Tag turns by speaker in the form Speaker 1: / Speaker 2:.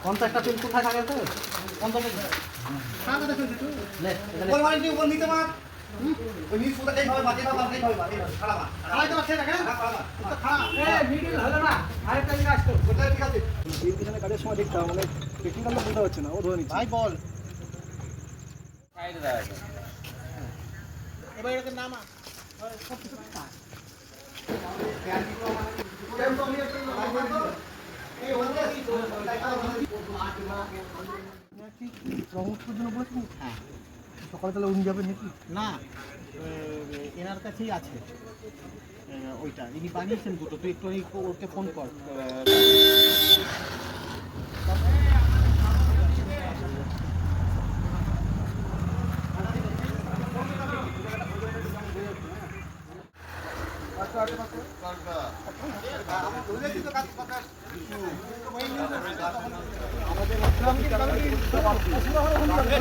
Speaker 1: 50টা চুল কোথায় থাকে তো 50টা লে
Speaker 2: ওই মানে কি উপর নিতে মার ওই নিচ পুরো এই ভাবে বাজে না বাজে ভাবে বাজে খাড়া মার খাড়া তো আছে না কেন খাড়া তো খাড়া
Speaker 1: মিডল হলো না আরেকটা জিনিস আসতো
Speaker 2: ওটা ঠিক আছে
Speaker 3: এই পিছনে কাজের সময় দেখতে হবে মানে টেকনিক্যাল বলতে পারছে না ও ধরে নিচ্ছে
Speaker 2: ভাই বল
Speaker 1: সাইডে দাঁড়া
Speaker 2: এবার এরকম নামা সব কিছু কাজ
Speaker 3: হ্যাঁ সকালে তাহলে উনি যাবেন নাকি
Speaker 2: না এনার কাছেই আছে ওইটা ইনি বানিয়েছেন দুটো তুই একটু ওকে ফোন কর আমাদের